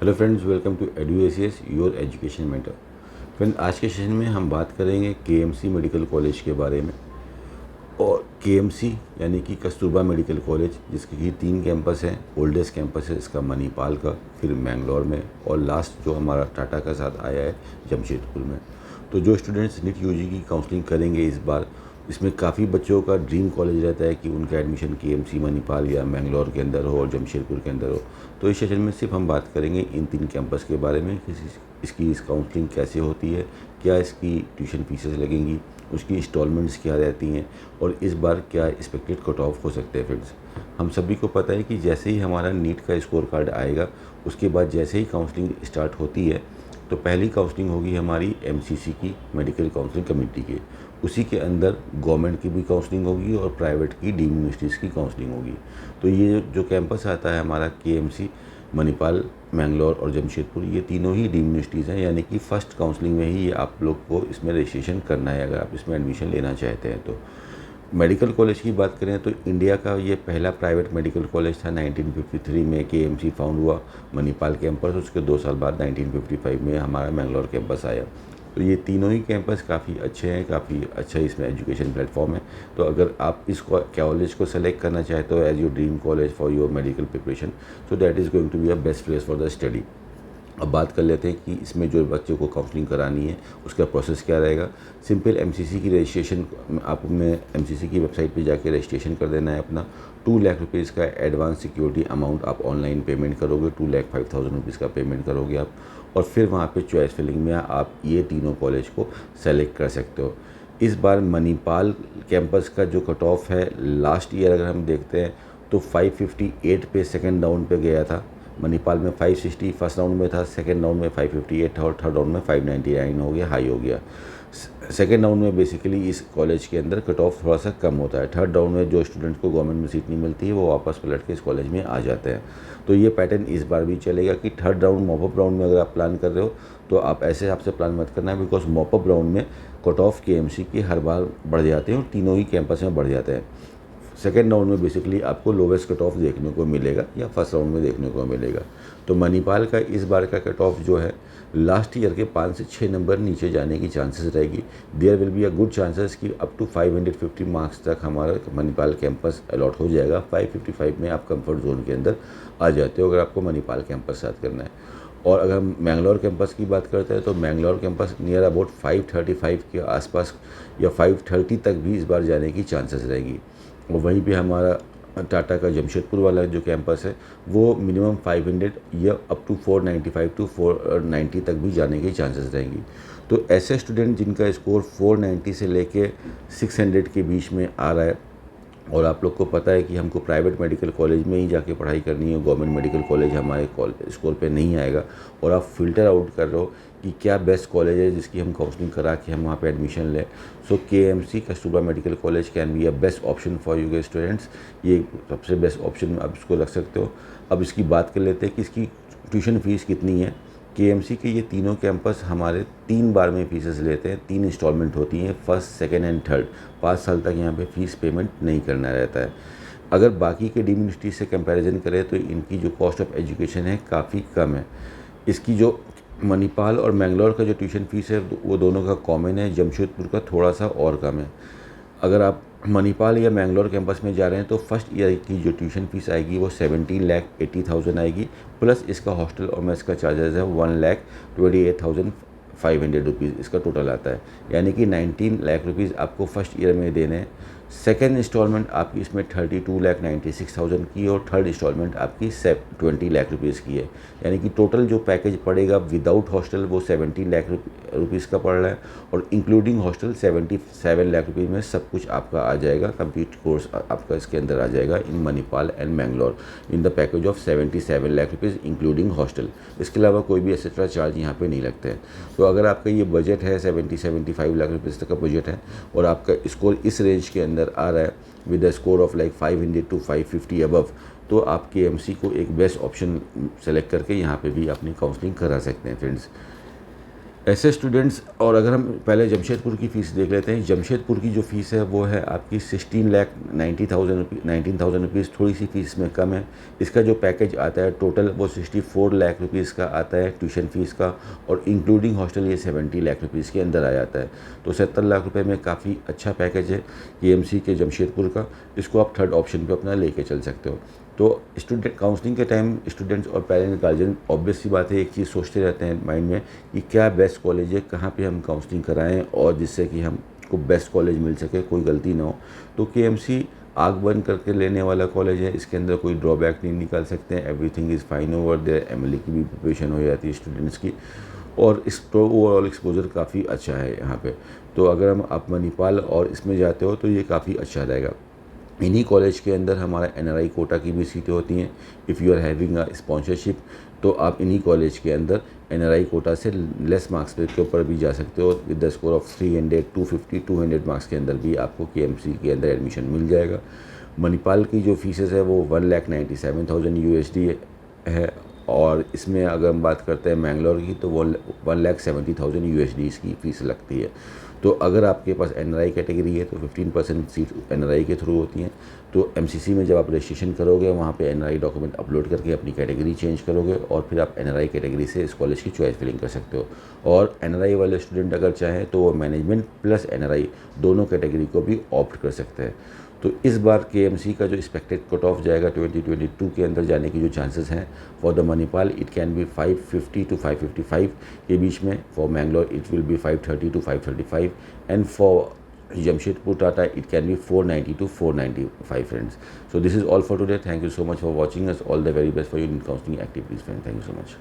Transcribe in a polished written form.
Hello friends, welcome to EduACS your education mentor. Friend, आज के session में हम बात करेंगे केएमसी मेडिकल कॉलेज के बारे में। और केएमसी यानी कि कस्तूरबा मेडिकल कॉलेज, जिसके की 3 कैंपस हैं। ओल्डेस्ट कैंपस है इसका मणिपाल का, फिर मैंगलोर में, और लास्ट जो हमारा टाटा का साथ आया है जमशेदपुर में। तो जो स्टूडेंट्स नीट यूजी की काउंसलिंग करेंगे इस बार, इसमें काफ़ी बच्चों का ड्रीम कॉलेज रहता है कि उनका एडमिशन केएमसी मणिपाल या मैंगलोर के अंदर हो और जमशेदपुर के अंदर हो। तो इस सेशन में सिर्फ हम बात करेंगे इन 3 कैंपस के बारे में कि इसकी काउंसलिंग कैसे होती है, क्या इसकी ट्यूशन फीसेस लगेंगी, उसकी इंस्टॉलमेंट्स क्या रहती हैं, और इस बार क्या एक्सपेक्टेड कट ऑफ हो सकते हैं। फ्रेंड्स, हम सभी को पता है कि जैसे ही हमारा नीट का स्कोर कार्ड आएगा, उसके बाद जैसे ही काउंसलिंग स्टार्ट होती है, तो पहली काउंसलिंग होगी हमारी एमसीसी की, मेडिकल काउंसलिंग कमेटी की। उसी के अंदर गवर्नमेंट की भी काउंसलिंग होगी और प्राइवेट की डीम्ड यूनिवर्सिटीज़ की काउंसलिंग होगी। तो ये जो कैंपस आता है हमारा केएमसी, मणिपाल, मैंगलोर और जमशेदपुर, ये तीनों ही डीम्ड यूनिवर्सिटीज़ हैं, यानी कि फ़र्स्ट काउंसलिंग में ही ये आप लोग को इसमें रजिस्ट्रेशन करना है अगर आप इसमें एडमिशन लेना चाहते हैं तो। मेडिकल कॉलेज की बात करें तो इंडिया का ये पहला प्राइवेट मेडिकल कॉलेज था। 1953 में केएमसी फाउंड हुआ मणिपाल कैंपस, उसके 2 साल बाद 1955 में हमारा मैंगलोर कैंपस आया। तो ये तीनों ही कैंपस काफ़ी अच्छे हैं, काफ़ी अच्छा इसमें एजुकेशन प्लेटफॉर्म है। तो अगर आप इस कॉलेज को सेलेक्ट करना चाहते हो as your dream college for your medical preparation, so that is going to be a best place for the study. अब बात कर लेते हैं कि इसमें जो बच्चों को काउंसलिंग करानी है उसका प्रोसेस क्या रहेगा। सिंपल एमसीसी की रजिस्ट्रेशन, आपने एमसीसी की वेबसाइट पे जाके रजिस्ट्रेशन कर देना है अपना। 2 लाख रुपीज़ का एडवांस सिक्योरिटी अमाउंट आप ऑनलाइन पेमेंट करोगे, 2,05,000 रुपीज़ का पेमेंट करोगे आप। और फिर वहाँ पे चॉइस फिलिंग में आप ये तीनों कॉलेज को सेलेक्ट कर सकते हो। इस बार मणिपाल कैंपस का जो कट ऑफ है, लास्ट ईयर अगर हम देखते हैं तो 558 पे सेकेंड राउंड पे गया था। मणिपाल में 560 फर्स्ट राउंड में था, सेकेंड राउंड में 558 था, और थर्ड राउंड में 599 हो गया, हाई हो गया। सेकेंड राउंड में बेसिकली इस कॉलेज के अंदर कट ऑफ थोड़ा सा कम होता है। थर्ड राउंड में जो स्टूडेंट्स को गवर्नमेंट में सीट नहीं मिलती है वो वापस पलट के इस कॉलेज में आ जाते हैं। तो ये पैटर्न इस बार भी चलेगा कि थर्ड राउंड मॉपअप राउंड में अगर आप प्लान कर रहे हो तो आप ऐसे हिसाब से प्लान मत करना है, बिकॉज मॉपअप राउंड में कट ऑफ केएमसी की हर बार बढ़ जाते हैं और तीनों ही कैंपस में बढ़ जाते हैं। सेकेंड राउंड में बेसिकली आपको लोवेस्ट कट ऑफ देखने को मिलेगा या फर्स्ट राउंड में देखने को मिलेगा। तो मणिपाल का इस बार का कट ऑफ जो है, लास्ट ईयर के 5 से 6 नंबर नीचे जाने की चांसेस रहेगी। There will be a good chances कि अप टू 550 मार्क्स तक हमारा मणिपाल कैंपस अलॉट हो जाएगा। 555 में आप कंफर्ट जोन के अंदर आ जाते हो अगर आपको मणिपाल कैंपस स्टार्ट करना है। और अगर हम मैंगलोर कैंपस की बात करते हैं तो मैंगलोर कैंपस नियर अबाउट 535 के आसपास या 530 तक भी इस बार जाने की चांसेस रहेगी। और वहीं पे हमारा टाटा का जमशेदपुर वाला जो कैंपस है वो मिनिमम 500 या अप टू 495 टू 490 तक भी जाने की चांसेस रहेंगी। तो ऐसे स्टूडेंट जिनका स्कोर 490 से लेके 600 के बीच में आ रहा है, और आप लोग को पता है कि हमको प्राइवेट मेडिकल कॉलेज में ही जाके पढ़ाई करनी है, गवर्नमेंट मेडिकल कॉलेज हमारे स्कोर पे नहीं आएगा, और आप फ़िल्टर आउट कर रहे हो कि क्या बेस्ट कॉलेज है जिसकी हम काउंसलिंग करा के हम वहाँ पे एडमिशन लें, so KMC Kasturba medical college can be a best option for you के स्टूडेंट्स। ये सबसे बेस्ट ऑप्शन आप इसको रख सकते हो। अब इसकी बात कर लेते हैं कि इसकी ट्यूशन फ़ीस कितनी है। केएमसी के ये तीनों कैंपस हमारे 3 बार में फीसेस लेते हैं, 3 इंस्टॉलमेंट होती हैं, फर्स्ट, सेकेंड एंड थर्ड। 5 साल तक यहाँ पे फ़ीस पेमेंट नहीं करना रहता है। अगर बाकी के डीम्ड यूनिवर्सिटी से कंपैरिजन करें तो इनकी जो कॉस्ट ऑफ एजुकेशन है काफ़ी कम है। इसकी जो मणिपाल और मैंगलोर का जो ट्यूशन फ़ीस है वो दोनों का कॉमन है, जमशेदपुर का थोड़ा सा और कम है। अगर आप मणिपाल या मैंगलोर कैंपस में जा रहे हैं तो फर्स्ट ईयर की जो ट्यूशन फीस आएगी वो 17,80,000 आएगी, प्लस इसका हॉस्टल और मेस का चार्जेस है 1,28,500 रुपीज़ इसका टोटल आता है। यानी कि 19 लाख रुपीज़ आपको फर्स्ट ईयर में देने हैं। सेकेंड इंस्टॉलमेंट आपकी इसमें 32,96,000 की, और थर्ड इंस्टॉलमेंट आपकी 20 लाख रुपीज़ की है। यानी कि टोटल जो पैकेज पड़ेगा विदाउट हॉस्टल वो 17 लाख रुपीज़ का पड़ रहा है, और इंक्लूडिंग हॉस्टल 77 लाख रुपीज़ में सब कुछ आपका आ जाएगा। कंप्लीट कोर्स आपका इसके अंदर आ जाएगा in Manipal and Mangalore in the package of 77 lakh rupees including hostel. इसके अलावा कोई भी एक्स्ट्रा चार्ज यहाँ पे नहीं लगते हैं। तो अगर आपका ये बजट है 75 लाख रुपीज़ तक का बजट है, और आपका स्कोर इस रेंज के अंदर आ रहा है with a score of like 500 to 550 above, तो आप केएमसी को एक बेस्ट ऑप्शन सेलेक्ट करके यहाँ पे भी अपनी काउंसलिंग करा सकते हैं। फ्रेंड्स, ऐसे स्टूडेंट्स, और अगर हम पहले जमशेदपुर की फ़ीस देख लेते हैं। जमशेदपुर की जो फ़ीस है वो है आपकी 16,90,000 रुपीज़, थोड़ी सी फ़ीस में कम है। इसका जो पैकेज आता है टोटल वो 64 लाख रुपीज़ का आता है ट्यूशन फ़ीस का, और इंक्लूडिंग हॉस्टल ये 70 लाख रुपीज़ के अंदर आ जाता है। तो 70 लाख रुपए में काफ़ी अच्छा पैकेज है केएमसी के जमशेदपुर का। इसको आप थर्ड ऑप्शन पे अपना लेके चल सकते हो। तो स्टूडेंट काउंसलिंग के टाइम स्टूडेंट्स और पेरेंट्स गार्जियन ऑब्वियस सी बात है, एक चीज़ सोचते रहते हैं माइंड में कि क्या बेस्ट कॉलेज है, कहाँ पे हम काउंसलिंग कराएं और जिससे कि हमको बेस्ट कॉलेज मिल सके, कोई गलती ना हो। तो केएमसी आग बंद करके लेने वाला कॉलेज है, इसके अंदर कोई ड्रॉबैक नहीं निकाल सकते हैं। Everything is fine over there. MLA की भी प्रिपरेशन हो जाती है स्टूडेंट्स की, और इस तो ओवरऑल एक्सपोजर काफ़ी अच्छा है यहाँ पे। तो अगर हम आप मणिपाल और इसमें जाते हो तो ये काफ़ी अच्छा रहेगा। इन्हीं कॉलेज के अंदर हमारा एनआरआई कोटा की भी सीटें होती हैं। If you are having a sponsorship, तो आप इन्हीं कॉलेज के अंदर एनआरआई कोटा से लेस मार्क्स के ऊपर भी जा सकते हो। With the score of 300, 250, 200 marks के अंदर भी आपको केएमसी के अंदर एडमिशन मिल जाएगा। मणिपाल की जो फीसेस है वो 1,97,000 यूएसडी है, और इसमें अगर हम बात करते हैं मैंगलोर की तो वो 1,70,000 यूएसडी इसकी फ़ीस लगती है। तो अगर आपके पास एनआरआई कैटेगरी है तो 15% सीट एनआरआई के थ्रू होती हैं। तो एमसीसी में जब आप रजिस्ट्रेशन करोगे वहाँ पे एनआरआई डॉक्यूमेंट अपलोड करके अपनी कैटेगरी चेंज करोगे, और फिर आप एनआरआई कैटेगरी से इस कॉलेज की चॉइस फिलिंग कर सकते हो। और एनआरआई वाले स्टूडेंट अगर चाहें तो वो मैनेजमेंट प्लस एनआरआई दोनों कैटेगरी को भी ऑप्ट कर सकते हैं। तो इस बार केएमसी का जो एक्सपेक्टेड कट ऑफ जाएगा 2022 के अंदर जाने की जो चांसेस हैं for the Manipal, it can be 550 to 555 के बीच में। For Mangalore it will be 530 to 535, and for Jamshedpur Tata it can be 490 to 495 friends. So this is all for today. Thank you so much for watching us. All the very best for your counseling activities friends. Thank you so much.